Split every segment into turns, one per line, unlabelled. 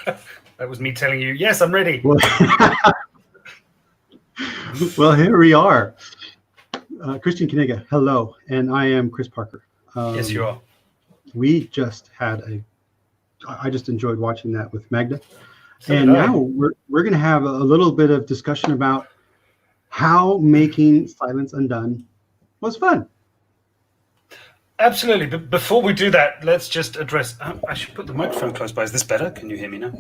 That was me telling you, yes, I'm ready.
Well, here we are. Kristjan Knigge, hello, and I am Chris Parker.
Yes, you are.
We just had I just enjoyed watching that with Magda.
So
and now we're going to have a little bit of discussion about how making Silence Undone was fun.
Absolutely. But before we do that, let's just address... I should put the microphone close by. Is this better? Can you hear me now?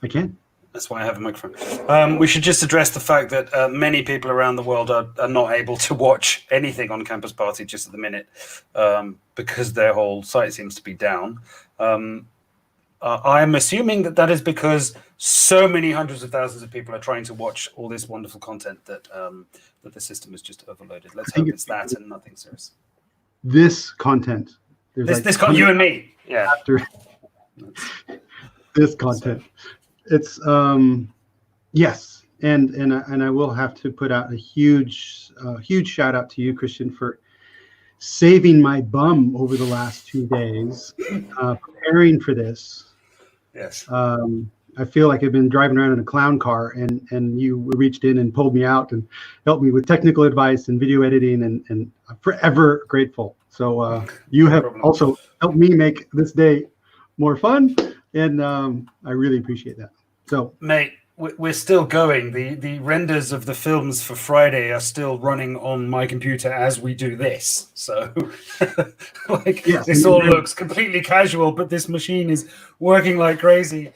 I can.
That's why I have a microphone. We should just address the fact that many people around the world are not able to watch anything on Campus Party just at the minute because their whole site seems to be down. I'm assuming that is because so many hundreds of thousands of people are trying to watch all this wonderful content that the system is just overloaded. Let's hope it's that and nothing serious.
This content.
This you and me. Yeah.
This content. It's yes, and I will have to put out a huge shout out to you, Kristjan, for saving my bum over the last 2 days, preparing for this.
Yes.
I feel like I've been driving around in a clown car, and you reached in and pulled me out and helped me with technical advice and video editing, and I'm forever grateful. So you have also helped me make this day more fun, and I really appreciate that. So,
mate, we're still going. The renders of the films for Friday are still running on my computer as we do this. So, this all looks completely casual, but this machine is working like crazy,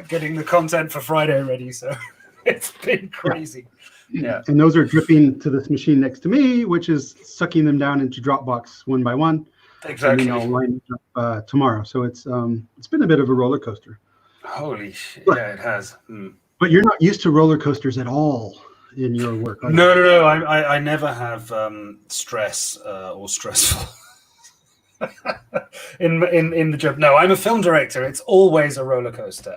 getting the content for Friday ready. So, it's been crazy. Yeah.
And those are dripping to this machine next to me, which is sucking them down into Dropbox one by one.
Exactly.
And then I'll line it up tomorrow. So it's been a bit of a roller coaster.
Holy shit! Yeah, it has.
But you're not used to roller coasters at all in your work.
No. I never have stress or stressful in the job. No, I'm a film director. It's always a roller coaster.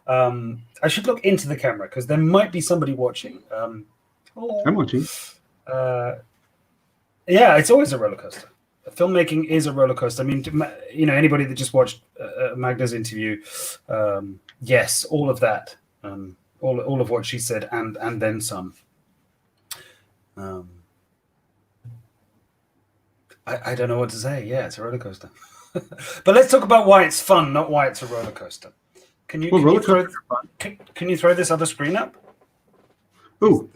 I should look into the camera because there might be somebody watching.
I'm watching.
Yeah, it's always a roller coaster. Filmmaking is a roller coaster. I mean, anybody that just watched Magda's interview, yes, all of that, all of what she said, and then some. I don't know what to say. Yeah, it's a roller coaster. But let's talk about why it's fun, not why it's a roller coaster. Can you throw this other screen up?
Oh,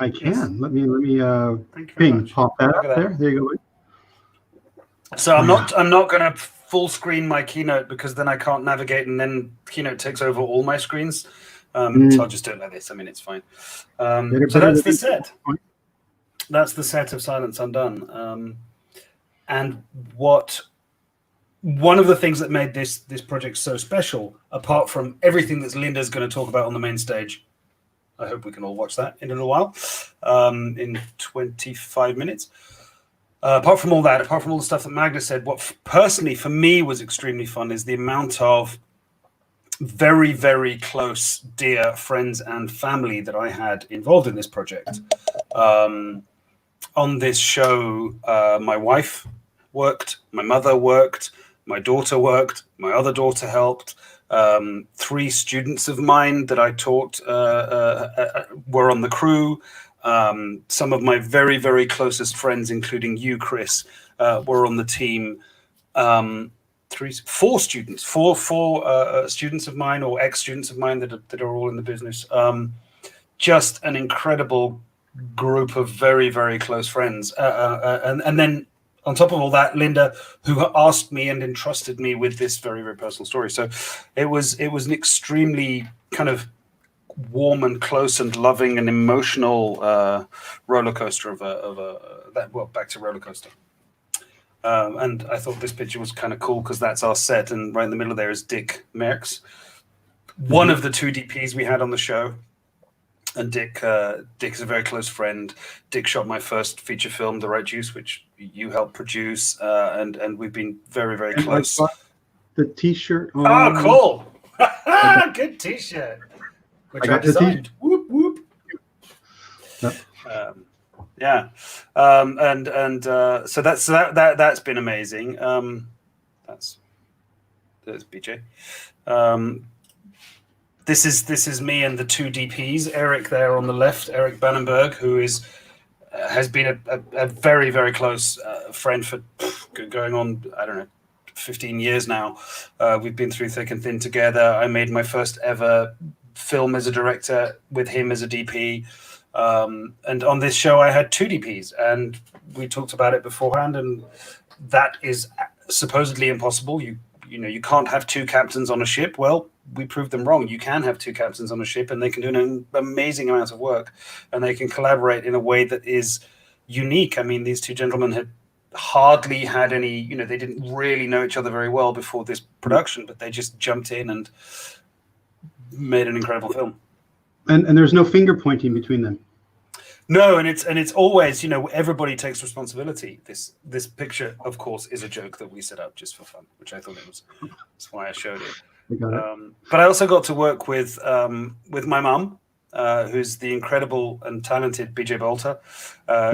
I can. Yes. Let me pop that up there. There you go.
So I'm not going to full screen my Keynote because then I can't navigate, and then Keynote takes over all my screens. So I'll just do it like this. I mean, it's fine. So that's the set. That's the set of Silence Undone. And one of the things that made this project so special, apart from everything that Linda's going to talk about on the main stage, I hope we can all watch that in a little while, in 25 minutes. Apart from all the stuff that Magda said, what personally for me was extremely fun is the amount of very, very close, dear friends and family that I had involved in this project. On this show, my wife worked, my mother worked, my daughter worked, my other daughter helped. 3 students of mine that I taught were on the crew. Some of my very, very closest friends, including you, Chris, were on the team. 4 students, four students of mine or ex-students of mine that are all in the business. Just an incredible group of very, very close friends. And then on top of all that, Linda, who asked me and entrusted me with this very, very personal story. So it was an extremely kind of warm and close and loving and emotional roller coaster back to roller coaster. And I thought this picture was kind of cool because that's our set, and right in the middle there is Dick Merckx, one of the 2 DPs we had on the show. And Dick is a very close friend. Dick shot my first feature film, The Right Juice, which you helped produce, and we've been very, very close.
The T-shirt.
Oh, cool! Good T-shirt. Which I designed. Whoop whoop. Yeah, so that's been amazing. That's BJ. this is me and the two DPs. Eric there on the left, Eric Bannenberg, who has been a very, very close friend for going on, I don't know, 15 years now. We've been through thick and thin together. I made my first ever film as a director with him as a DP. And on this show, I had two DPs, and we talked about it beforehand, and that is supposedly impossible. You can't have two captains on a ship. Well, we proved them wrong. You can have two captains on a ship, and they can do an amazing amount of work, and they can collaborate in a way that is unique. I mean, these two gentlemen had hardly had any, they didn't really know each other very well before this production, but they just jumped in and made an incredible film.
And there's no finger pointing between them.
No, and it's always, everybody takes responsibility. This picture, of course, is a joke that we set up just for fun, which I thought it was. That's why I showed it. But I also got to work with my mum, who's the incredible and talented BJ Bolter.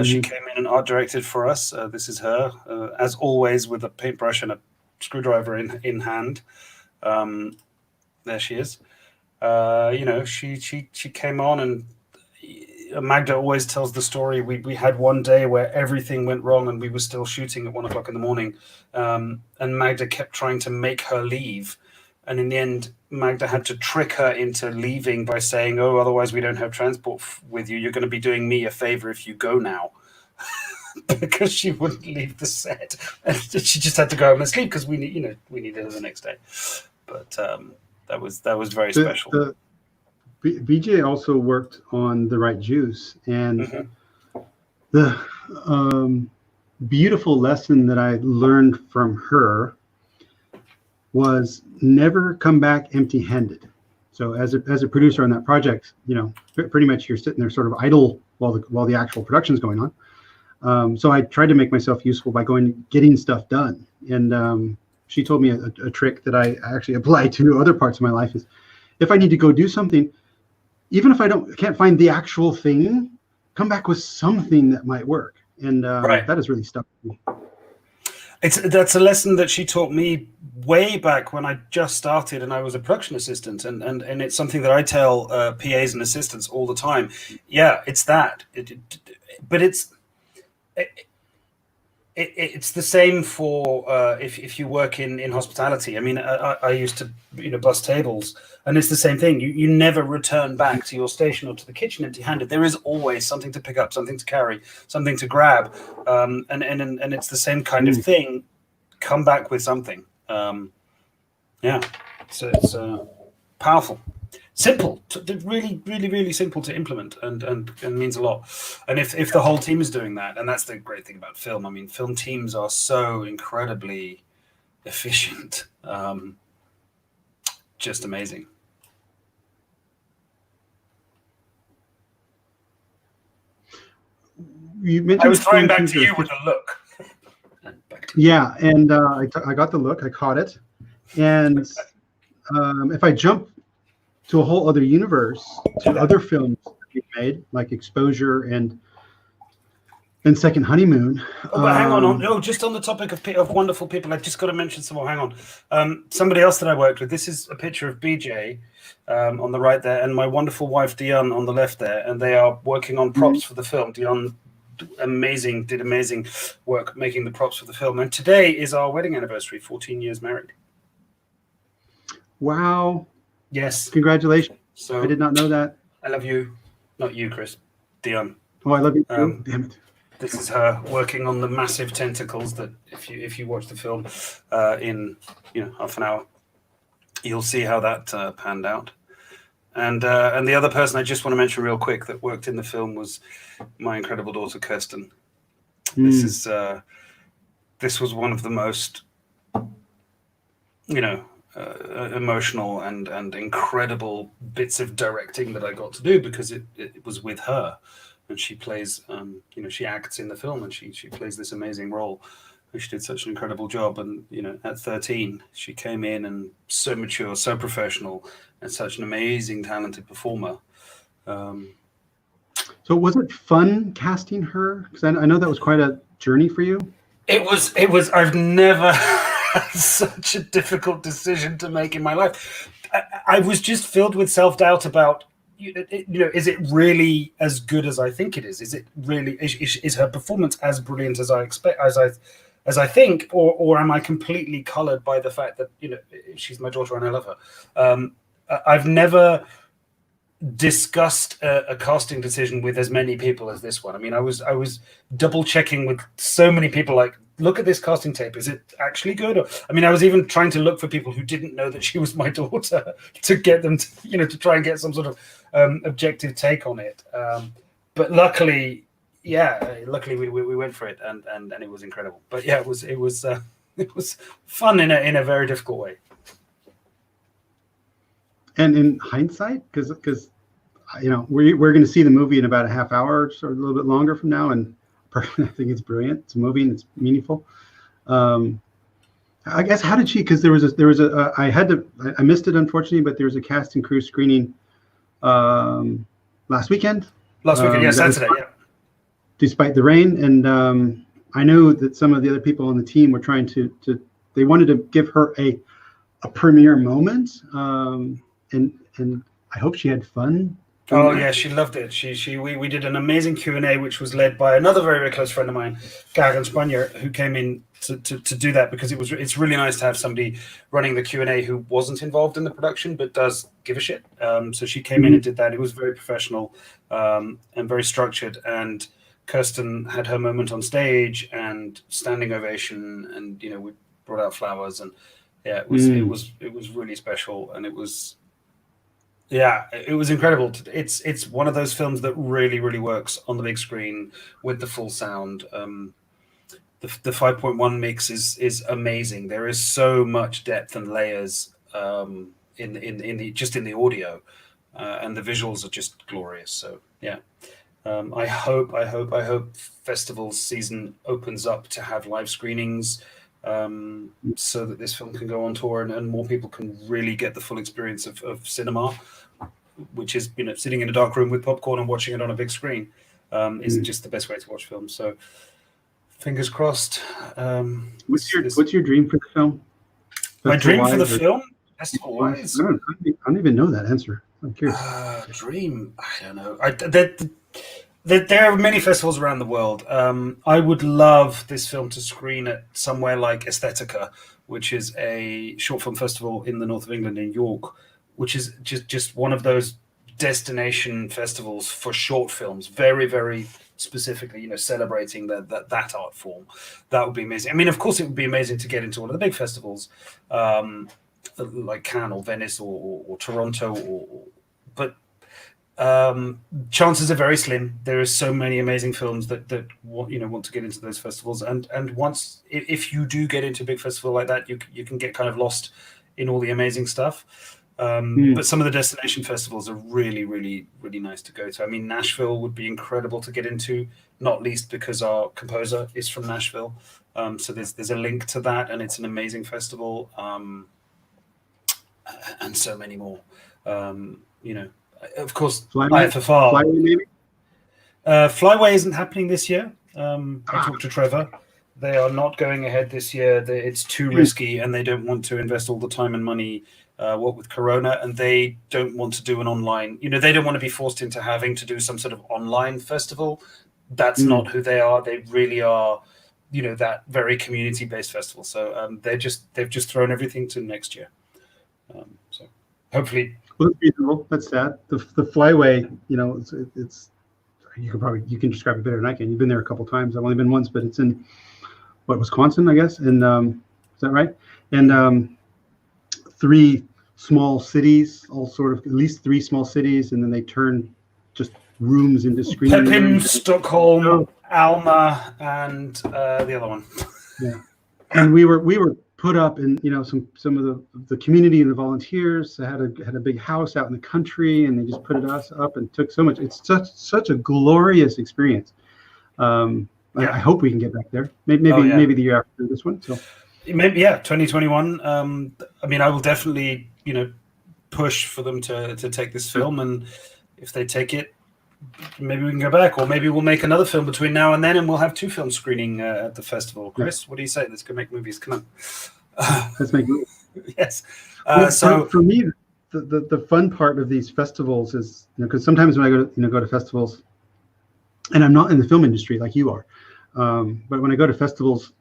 She came in and art directed for us. This is her, as always, with a paintbrush and a screwdriver in hand. There she is. She came on, and Magda always tells the story. We had one day where everything went wrong, and we were still shooting at 1 o'clock in the morning. And Magda kept trying to make her leave. And in the end, Magda had to trick her into leaving by saying, "Oh, otherwise we don't have transport with you. You're going to be doing me a favor if you go now." Because she wouldn't leave the set. And she just had to go home and sleep because we needed her the next day. But that was very special.
BJ also worked on The Right Juice, and the beautiful lesson that I learned from her was never come back empty-handed. So as a producer on that project, pretty much you're sitting there sort of idle while the actual production is going on. So I tried to make myself useful by getting stuff done. And she told me a trick that I actually apply to other parts of my life is, if I need to go do something, even if I can't find the actual thing, come back with something that might work. And that has really stuck with me.
That's a lesson that she taught me way back when I just started and I was a production assistant, and it's something that I tell PAs and assistants all the time. Yeah, it's that. But it's the same for if you work in hospitality. I mean, I used to bus tables, and it's the same thing. You never return back to your station or to the kitchen empty-handed. There is always something to pick up, something to carry, something to grab, and it's the same kind of thing. Come back with something. So it's powerful. Simple, really, really, really simple to implement, and means a lot. And if the whole team is doing that, and that's the great thing about film. I mean, film teams are so incredibly efficient, just amazing. I was throwing back to you with a look.
Yeah, and I got the look, I caught it, and if I jump to a whole other universe, to other films that we've made, like Exposure and Second Honeymoon.
But hang on. Just on the topic of wonderful people, I've just got to mention some more. Hang on. Somebody else that I worked with. This is a picture of BJ on the right there, and my wonderful wife Dion on the left there, and they are working on props for the film. Dion did amazing work making the props for the film, and today is our wedding anniversary. 14 years married.
Wow.
Yes.
Congratulations.
So
I did not know that.
I love you. Not you, Chris. Dion.
Oh, I love you too. Damn it.
This is her working on the massive tentacles that if you watch the film in half an hour, you'll see how that panned out. And the other person I just want to mention real quick that worked in the film was my incredible daughter, Kirsten. This was one of the most, emotional and incredible bits of directing that I got to do, because it was with her, and she plays she acts in the film, and she plays this amazing role, and she did such an incredible job. And at 13 she came in, and so mature, so professional, and such an amazing talented performer.
So was it fun casting her? Because I know that was quite a journey for you.
It was I've never such a difficult decision to make in my life. I was just filled with self-doubt about, is it really as good as I think it is? Is it really, is her performance as brilliant as I expect, as I think, or am I completely colored by the fact that, she's my daughter and I love her? I've never discussed a casting decision with as many people as this one. I mean, I was double checking with so many people, like, look at this casting tape, is it actually good? I was even trying to look for people who didn't know that she was my daughter to get them to, to try and get some sort of objective take on it. But luckily we went for it, and it was incredible. But yeah, it was fun in a very difficult way.
And in hindsight, because we're going to see the movie in about a half hour or a little bit longer from now, and I think it's brilliant. It's moving. It's meaningful. I guess, how did she? Because there was I missed it, unfortunately, but there was a cast and crew screening last weekend.
Yeah, Saturday. Yeah.
Despite the rain, and I know that some of the other people on the team were trying to they wanted to give her a premiere moment, and I hope she had fun.
Oh yeah, she loved it. We did an amazing Q&A, which was led by another very, very close friend of mine, Karen Spanier, who came in to do that, because it's really nice to have somebody running the Q&A who wasn't involved in the production but does give a shit. So she came in and did that. It was very professional and very structured. And Kirsten had her moment on stage and standing ovation, and we brought out flowers, and yeah, it was really special, and it was. Yeah, it was incredible. It's one of those films that really, really works on the big screen with the full sound. The 5.1 mix is amazing. There is so much depth and layers in the audio, and the visuals are just glorious. So yeah, I hope festival season opens up to have live screenings, so that this film can go on tour and more people can really get the full experience of cinema, which is sitting in a dark room with popcorn and watching it on a big screen is just the best way to watch films. So fingers crossed.
What's your dream for the film?
My dream for the film, festival wise?
I don't even know that answer. I'm curious.
Dream, I don't know. There are many festivals around the world. I would love this film to screen at somewhere like Aesthetica, which is a short film festival in the north of England, in York, which is just one of those destination festivals for short films, very, very specifically, celebrating that art form. That would be amazing. I mean, of course, it would be amazing to get into one of the big festivals, like Cannes or Venice or Toronto, but chances are very slim. There are so many amazing films that want to get into those festivals, and once, if you do get into a big festival like that, you can get kind of lost in all the amazing stuff. But some of the destination festivals are really, really, really nice to go to. I mean, Nashville would be incredible to get into, not least because our composer is from Nashville. So there's a link to that, and it's an amazing festival, and so many more. Of course, IFFR.
Flyway, maybe?
Flyway isn't happening this year. I talked to Trevor. They are not going ahead this year. It's too risky, and they don't want to invest all the time and money, what with Corona, and they don't want to do an online. They don't want to be forced into having to do some sort of online festival. That's not who they are. They really are, that very community-based festival. So they've just thrown everything to next year. So hopefully.
Well, that's reasonable. That's sad. The Flyway, it's you can describe it better than I can. You've been there a couple of times. I've only been once, but it's in Wisconsin, I guess. And is that right? And 3 small cities, all sort of at least 3 small cities, and then they turn just rooms into screening
Pepin,
rooms.
Stockholm, Alma, and the other one.
Yeah, and we were put up in some of the community and the volunteers had a big house out in the country, and they just put us up and took so much. It's such a glorious experience. I hope we can get back there. Maybe the year after this one. So
maybe 2021. I mean, I will definitely push for them to take this film, and if they take it, maybe we can go back, or maybe we'll make another film between now and then, and we'll have 2 films screening at the festival. Chris, what do you say? Let's go make movies. Come
Let's make moves.
Yes.
I mean,
So
for me, the fun part of these festivals is, because sometimes when I go to festivals, and I'm not in the film industry like you are, but when I go to festivals,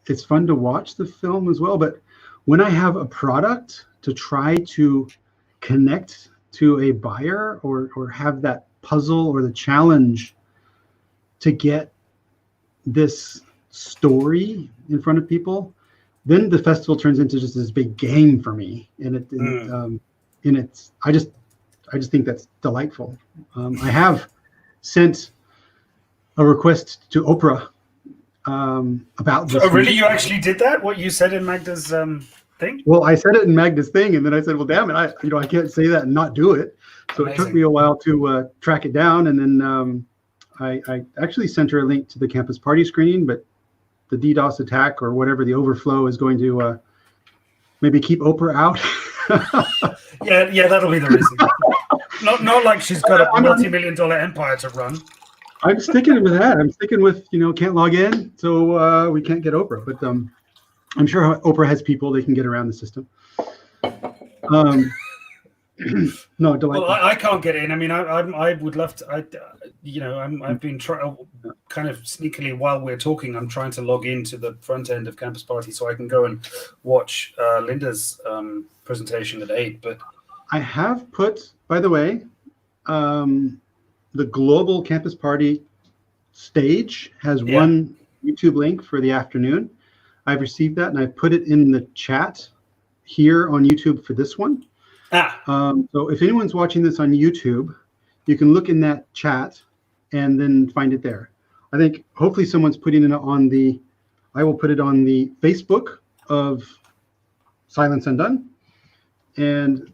it's fun to watch the film as well. But when I have a product to try to connect to a buyer, or have that puzzle or the challenge to get this story in front of people, then the festival turns into just this big game for me, and it's I just think that's delightful. I have sent a request to Oprah about this.
oh, really? You actually did that? What you said in Magda's thing?
Well, I said it in Magda's thing, and then I said, "Well, damn it, I can't say that and not do it." So
Amazing.
It took me a while to track it down, and then I actually sent her a link to the campus party screening, but the DDoS attack or whatever, the overflow, is going to maybe keep Oprah out.
Yeah, that'll be the reason. Not like she's got a multi-million-dollar empire to run.
I'm sticking with that. I'm sticking with, can't log in, so we can't get Oprah. But I'm sure Oprah has people they can get around the system. No, delightful.
Well, I can't get in. I mean, I would love to. I've been kind of sneakily while we're talking. I'm trying to log into the front end of Campus Party so I can go and watch Linda's presentation at 8. But
I have put, by the way, the Global Campus Party stage has one YouTube link for the afternoon. I've received that, and I put it in the chat here on YouTube for this one. So if anyone's watching this on YouTube, you can look in that chat and then find it there. I think hopefully someone's putting it on I will put it on the Facebook of Silence Undone, and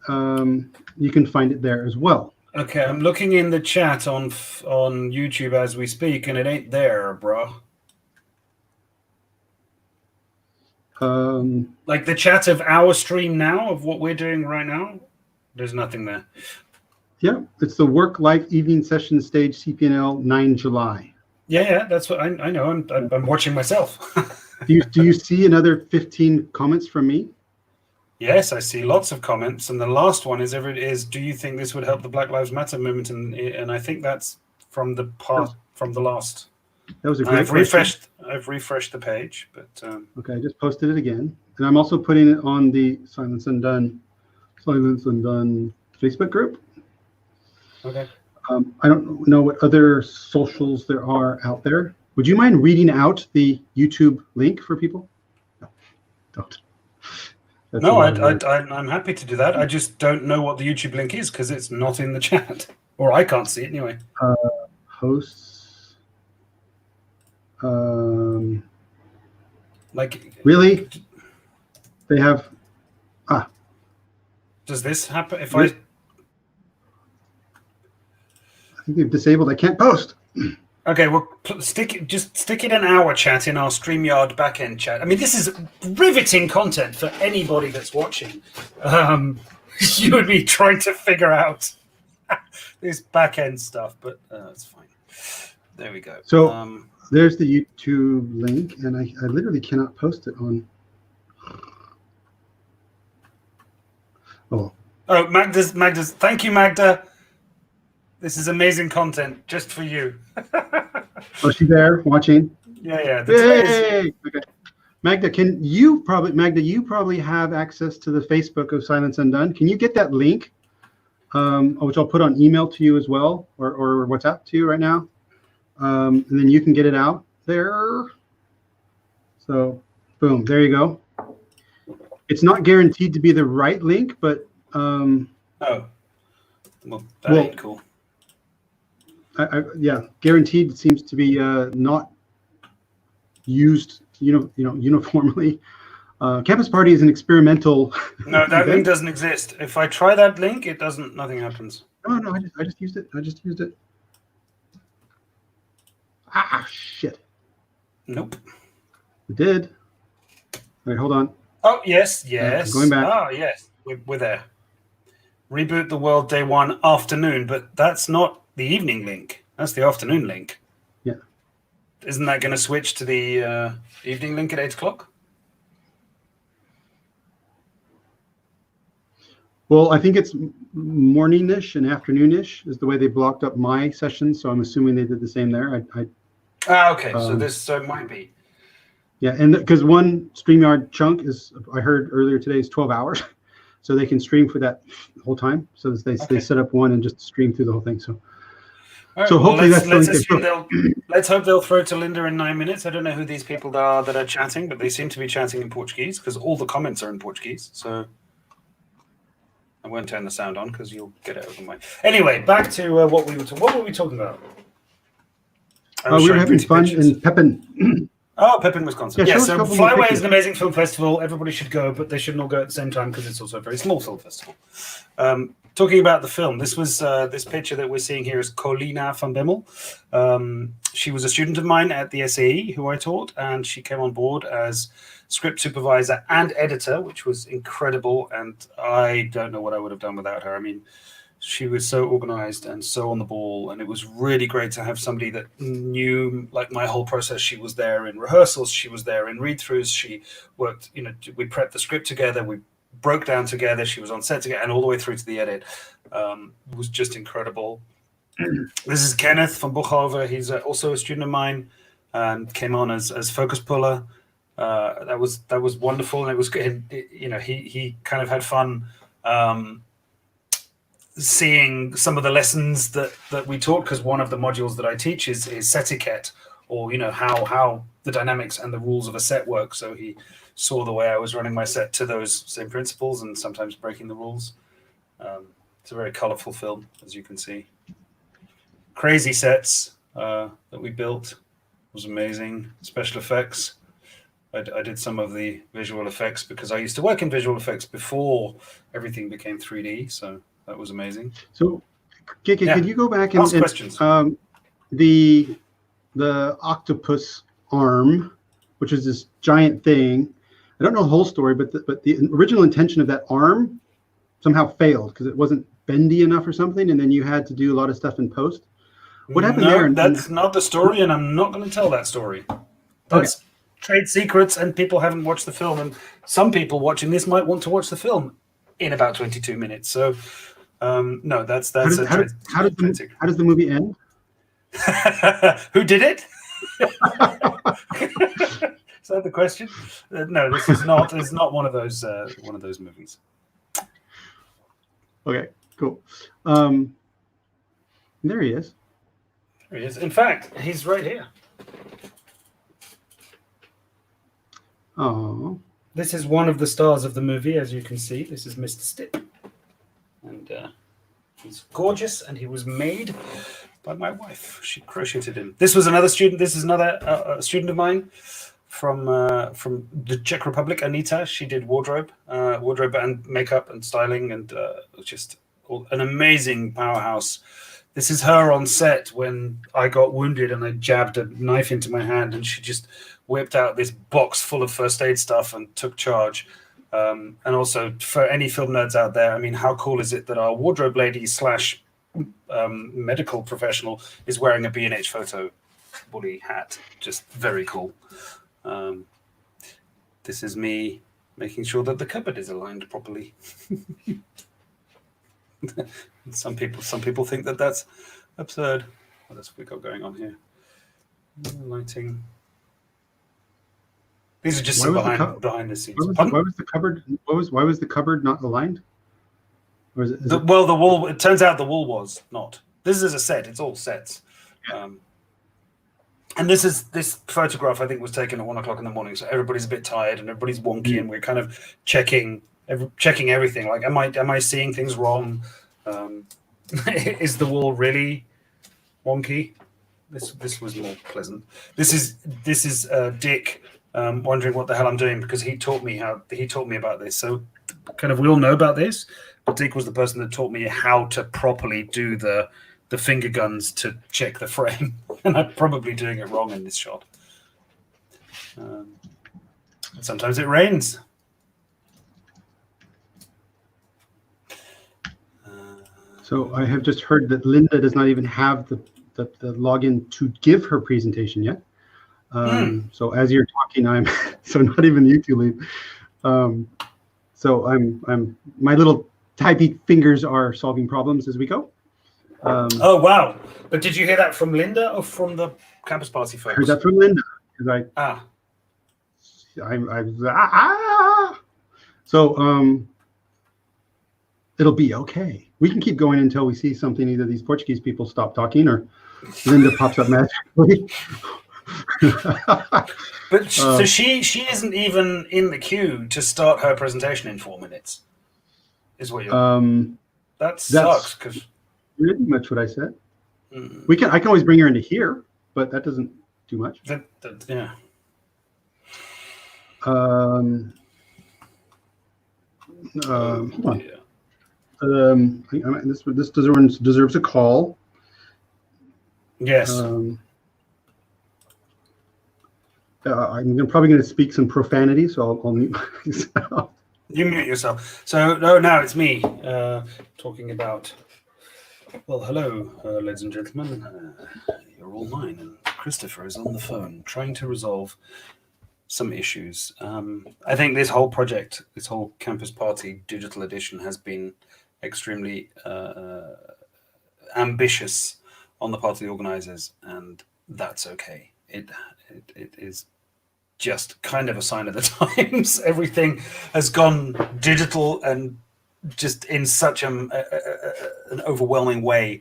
you can find it there as well.
Okay, I'm looking in the chat on YouTube as we speak, and it ain't there, bro. Like the chat of our stream now, of what we're doing right now, there's nothing there.
Yeah, it's the Work Life Evening Session Stage, CPNL, 9 July.
Yeah, that's what I know. I'm watching myself.
Do you see another 15 comments from me?
Yes, I see lots of comments, and the last one is do you think this would help the Black Lives Matter movement? And I think that's from the last.
That was a great
I've refreshed the page, but
okay, I just posted it again, and I'm also putting it on the Silence Undone Facebook group.
Okay.
I don't know what other socials there are out there. Would you mind reading out the YouTube link for people? No, don't.
No, I'm happy to do that. I just don't know what the YouTube link is because it's not in the chat, or I can't see it anyway.
Hosts.
Like
really? They have.
Does this happen if
I think they've disabled. I can't post.
Okay, well, stick it in our chat, in our StreamYard backend chat. I mean, this is riveting content for anybody that's watching. You would be trying to figure out this backend stuff, but it's fine. There we go.
So there's the YouTube link, and I literally cannot post it on.
Oh, Magda's. Thank you, Magda. This is amazing content just for you.
Oh, she's there watching.
Yeah.
Yay! Okay. Magda, you probably have access to the Facebook of Silence Undone. Can you get that link, which I'll put on email to you as well, or WhatsApp to you right now, and then you can get it out there. So, boom, there you go. It's not guaranteed to be the right link, but
well, that ain't cool.
Guaranteed seems to be not used, uniformly. Campus Party is an experimental.
No, that link doesn't exist. If I try that link, it doesn't. Nothing happens.
No, I just used it. Shit.
Nope.
It did. All right, hold on.
Oh yes.
Going back.
Oh yes, we're there. Reboot the world day 1 afternoon, but that's not the evening link. That's the afternoon link.
Yeah.
Isn't that going to switch to the evening link at 8 o'clock?
Well, I think it's morning-ish and afternoon-ish is the way they blocked up my sessions. So I'm assuming they did the same there.
Okay. So it might be.
Yeah, and because one StreamYard chunk is, I heard earlier today, is 12 hours. So they can stream for that whole time. So they set up one and just stream through the whole thing. So,
right,
so hopefully that's the
link. Let's hope they'll throw to Linda in 9 minutes. I don't know who these people are that are chatting, but they seem to be chatting in Portuguese because all the comments are in Portuguese. So I won't turn the sound on because you'll get it over my. Anyway, back to what we were talking about.
We were having fun in Pepin.
Oh, Pepin, Wisconsin. Yeah, so Flyway is an amazing film festival. Everybody should go, but they shouldn't all go at the same time because it's also a very small film festival. Talking about the film, this was this picture that we're seeing here is Colina van Bimmel. She was a student of mine at the SAE who I taught, and she came on board as script supervisor and editor, which was incredible. And I don't know what I would have done without her. I mean, she was so organized and so on the ball, and it was really great to have somebody that knew like my whole process. She was there in rehearsals, she was there in read-throughs, she worked, we prepped the script together, we broke down together, she was on set together, and all the way through to the edit. It was just incredible. This is Kenneth van Bochhoven. He's also a student of mine and came on as focus puller. That was wonderful, and it was good. He kind of had fun seeing some of the lessons that we taught, because one of the modules that I teach is set etiquette, or how the dynamics and the rules of a set work. So he saw the way I was running my set to those same principles and sometimes breaking the rules. It's a very colorful film, as you can see. Crazy sets that we built. It was amazing. Special effects. I did some of the visual effects because I used to work in visual effects before everything became 3D. So that was amazing.
So, Kiki, could you go back and
ask questions?
The octopus arm, which is this giant thing. I don't know the whole story, but the original intention of that arm somehow failed because it wasn't bendy enough or something, and then you had to do a lot of stuff in post. What happened there?
That's not the story, and I'm not going to tell that story. That's trade secrets, and people haven't watched the film, and some people watching this might want to watch the film in about 22 minutes. So. No, that's
how does the movie end?
Who did it? Is that the question? No, this is not. It's not one of those movies.
Okay, cool. There he is.
There he is. In fact, he's right here.
Oh.
This is one of the stars of the movie, as you can see. This is Mr. Stipp. And he's gorgeous, and he was made by my wife. She crocheted him. This was another student. This is another student of mine from the Czech Republic, Anita. She did wardrobe and makeup and styling, and just an amazing powerhouse. This is her on set when I got wounded and I jabbed a knife into my hand, and she just whipped out this box full of first aid stuff and took charge. And also, for any film nerds out there, I mean, how cool is it that our wardrobe lady / medical professional is wearing a B&H photo woolly hat? Just very cool. This is me making sure that the cupboard is aligned properly. Some people think that that's absurd. What else have we got going on here? Lighting. These are just some behind the scenes.
Why was the cupboard? Why was the cupboard not aligned? Or
the wall. It turns out the wall was not. This is a set. It's all sets. Yeah. And this photograph I think was taken at 1 o'clock in the morning, so everybody's a bit tired and everybody's wonky, and we're kind of checking everything. Like, am I seeing things wrong? Is the wall really wonky? This was more pleasant. This is Dick. Wondering what the hell I'm doing, because he taught me about this. So kind of we all know about this, but Dick was the person that taught me how to properly do the finger guns to check the frame. And I'm probably doing it wrong in this shot. Sometimes it rains.
So I have just heard that Linda does not even have the login to give her presentation yet. So as you're talking, so not even YouTube leave. So I'm my little typey fingers are solving problems as we go.
Oh, wow. But did you hear that from Linda or from the campus party folks?
I heard that from Linda. So it'll be okay. We can keep going until we see something. Either these Portuguese people stop talking or Linda pops up magically.
But so she isn't even in the queue to start her presentation in 4 minutes, is what you're... that sucks, because...
pretty much what I said. I can always bring her into here, but that doesn't do much.
Yeah.
Hold on. This deserves a call.
Yes.
I'm probably going to speak some profanity, so I'll mute myself.
You mute yourself. So now it's me talking about. Well, hello, ladies and gentlemen. You're all mine, and Christopher is on the phone trying to resolve some issues. I think this whole project, this whole campus party digital edition, has been extremely ambitious on the part of the organizers, and that's okay. It is just kind of a sign of the times. Everything has gone digital and just in such an overwhelming way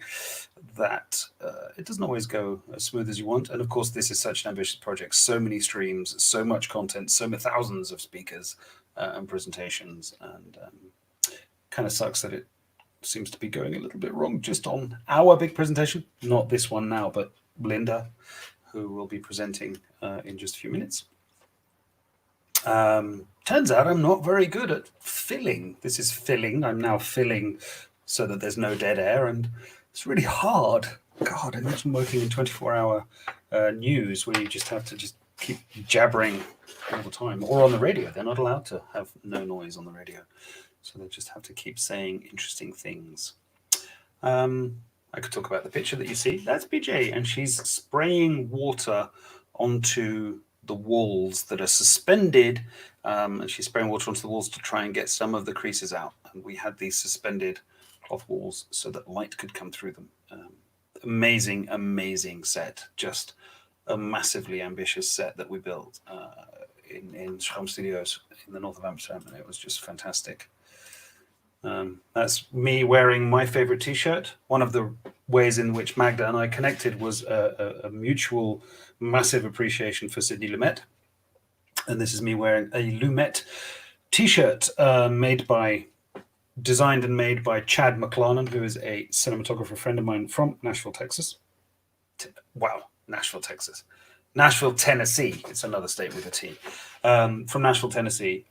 that it doesn't always go as smooth as you want. And of course, this is such an ambitious project. So many streams, so much content, so many thousands of speakers and presentations. And kind of sucks that it seems to be going a little bit wrong just on our big presentation. Not this one now, but Linda, who will be presenting in just a few minutes. Turns out I'm not very good at filling. This is filling. I'm now filling so that there's no dead air, and it's really hard. God, imagine working in 24-hour news where you just have to just keep jabbering all the time. Or on the radio. They're not allowed to have no noise on the radio. So they just have to keep saying interesting things. I could talk about the picture that you see. That's BJ, and she's spraying water onto the walls that are suspended, and she's spraying water onto the walls to try and get some of the creases out. And we had these suspended cloth walls so that light could come through them. Amazing set. Just a massively ambitious set that we built in Schram Studios in the north of Amsterdam, and it was just fantastic. That's me wearing my favorite t-shirt. One of the ways in which Magda and I connected was a mutual massive appreciation for Sidney Lumet. And this is me wearing a Lumet t-shirt designed and made by Chad McLarnon, who is a cinematographer friend of mine from Nashville, Texas. Nashville, Tennessee. It's another state with a T. From Nashville, Tennessee.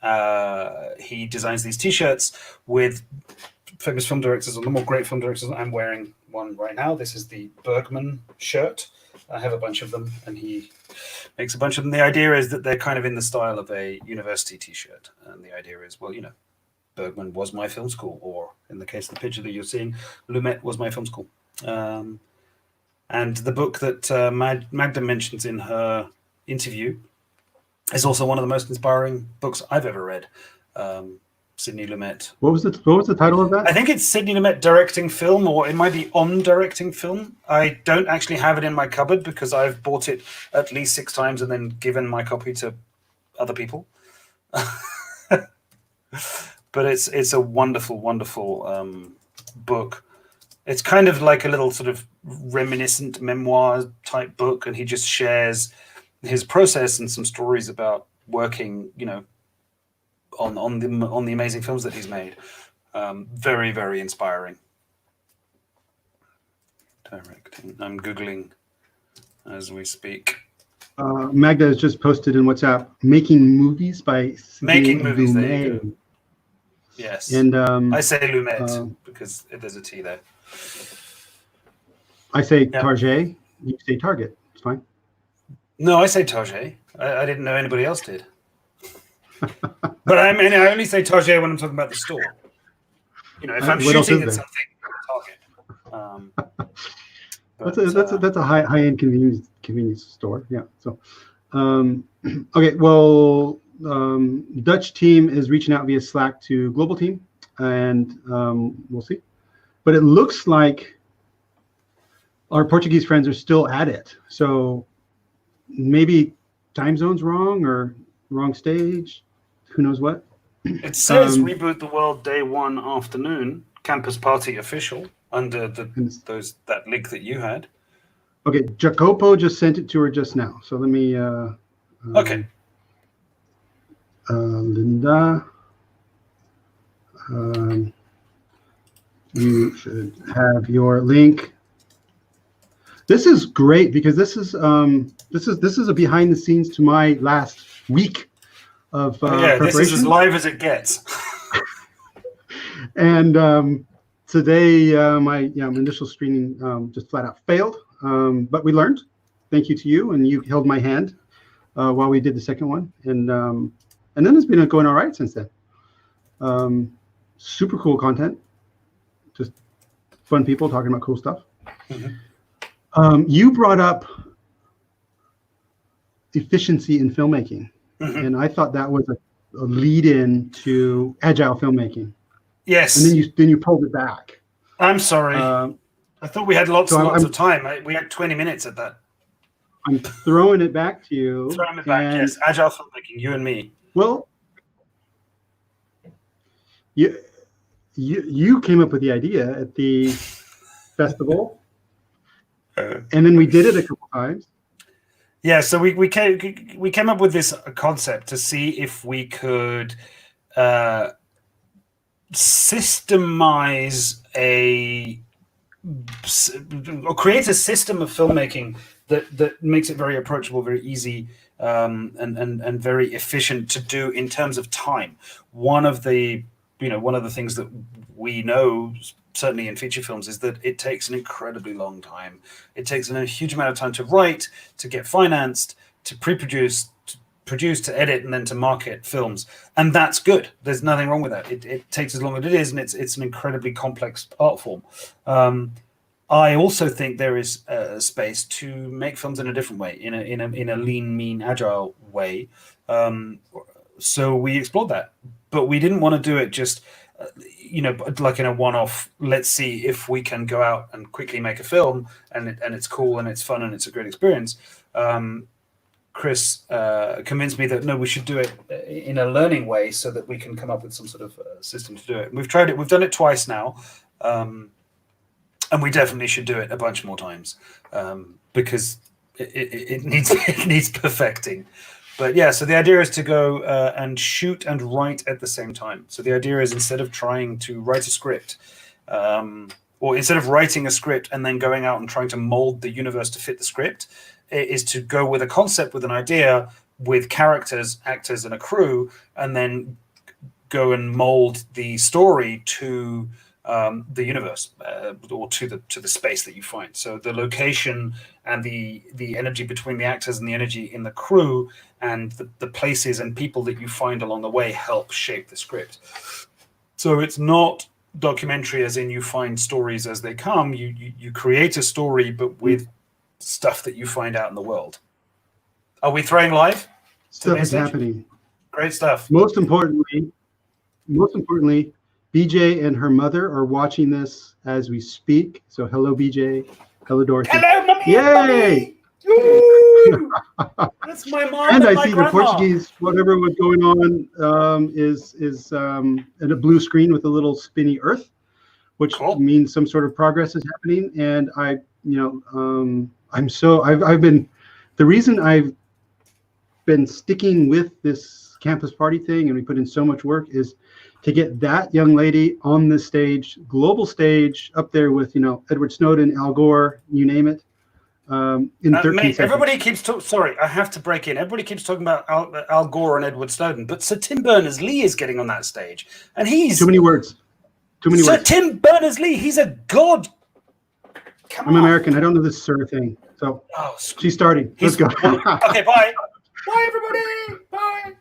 He designs these t-shirts with famous film directors, or the more great film directors. I'm wearing one right now. This is the Bergman shirt. I have a bunch of them, and he makes a bunch of them. The idea is that they're kind of in the style of a university t-shirt. And the idea is, well, Bergman was my film school, or in the case of the picture that you're seeing, Lumet was my film school. And the book that Magda mentions in her interview is also one of the most inspiring books I've ever read. Sidney Lumet.
What was the title of that?
I think it's Sidney Lumet directing film, or it might be on directing film. I don't actually have it in my cupboard because I've bought it at least 6 times and then given my copy to other people. But it's a wonderful book. It's kind of like a little sort of reminiscent memoir type book, and he just shares his process and some stories about working, on the amazing films that he's made. Very inspiring. Directing. I'm Googling as we speak.
Magda has just posted in WhatsApp, Making Movies by
Making Movies, there you go. Yes.
And
I say Lumet because there's a T there.
I say Target. You say Target. It's fine.
No, I say Target. I didn't know anybody else did. But I only say Target when I'm talking about the store. If I'm shooting at something, Target.
That's a high-end convenience store. Yeah. So, okay. Well, Dutch team is reaching out via Slack to global team and we'll see. But it looks like our Portuguese friends are still at it. So maybe time zone's wrong or wrong stage. Who knows what?
It says Reboot the World Day 1 afternoon, campus party official, under that link that you had.
Okay, Jacopo just sent it to her just now. So let me...
okay.
Linda, you should have your link. This is great because this is a behind the scenes to my last week of preparation.
This is as live as it gets.
And today my initial screening just flat out failed, but we learned. Thank you to you, and you held my hand while we did the second one, and then it's been going all right since then. Super cool content, just fun people talking about cool stuff. Mm-hmm. You brought up efficiency in filmmaking, mm-hmm. and I thought that was a lead-in to agile filmmaking.
Yes.
And then you pulled it back.
I'm sorry. I thought we had lots of time. We had 20 minutes at that.
I'm throwing it back to you.
Throwing it back, yes. Agile filmmaking, you and me.
Well, you came up with the idea at the festival, and then we did it a couple times.
Yeah, so we came up with this concept to see if we could systemize or create a system of filmmaking that makes it very approachable, very easy, and very efficient to do in terms of time. One of the things that we know, certainly in feature films, is that it takes an incredibly long time. It takes a huge amount of time to write, to get financed, to pre-produce, to produce, to edit, and then to market films. And that's good. There's nothing wrong with that. It takes as long as it is, and it's an incredibly complex art form. I also think there is space to make films in a different way, in a lean, mean, agile way. So we explored that, but we didn't want to do it just, like in a one-off. Let's see if we can go out and quickly make a film, and it's cool and it's fun and it's a great experience. Chris convinced me that no, we should do it in a learning way so that we can come up with some sort of system to do it. And we've tried it. We've done it twice now. And we definitely should do it a bunch more times because it needs perfecting. But yeah, so the idea is to go and shoot and write at the same time. So the idea is, instead of trying to write a script, or instead of writing a script and then going out and trying to mold the universe to fit the script, is to go with a concept, with an idea, with characters, actors, and a crew, and then go and mold the story to the universe, or to the space that you find. So the location and the energy between the actors and the energy in the crew and the places and people that you find along the way help shape the script. So it's not documentary as in you find stories as they come. You create a story, but with stuff that you find out in the world. Are we throwing live?
Stuff is happening.
Great stuff.
Most importantly, BJ and her mother are watching this as we speak. So hello, BJ. Hello, Dorothy.
Hello, mommy.
Yay!
That's my mom.
And I
my
see
grandma.
The Portuguese, whatever was going on, is in a blue screen with a little spinny earth, which
cool.
means some sort of progress is happening. And I've been, the reason I've been sticking with this campus party thing, and we put in so much work, is to get that young lady on the stage, global stage, up there with, Edward Snowden, Al Gore, you name it, in 13 seconds.
Everybody keeps talking, sorry, I have to break in. Everybody keeps talking about Al Gore and Edward Snowden, but Sir Tim Berners-Lee is getting on that stage. And he's...
Too many words.
Sir Tim Berners-Lee, he's a god.
I'm American. I don't know this sir thing. So she's starting. Let's go.
Okay, bye. Bye, everybody. Bye.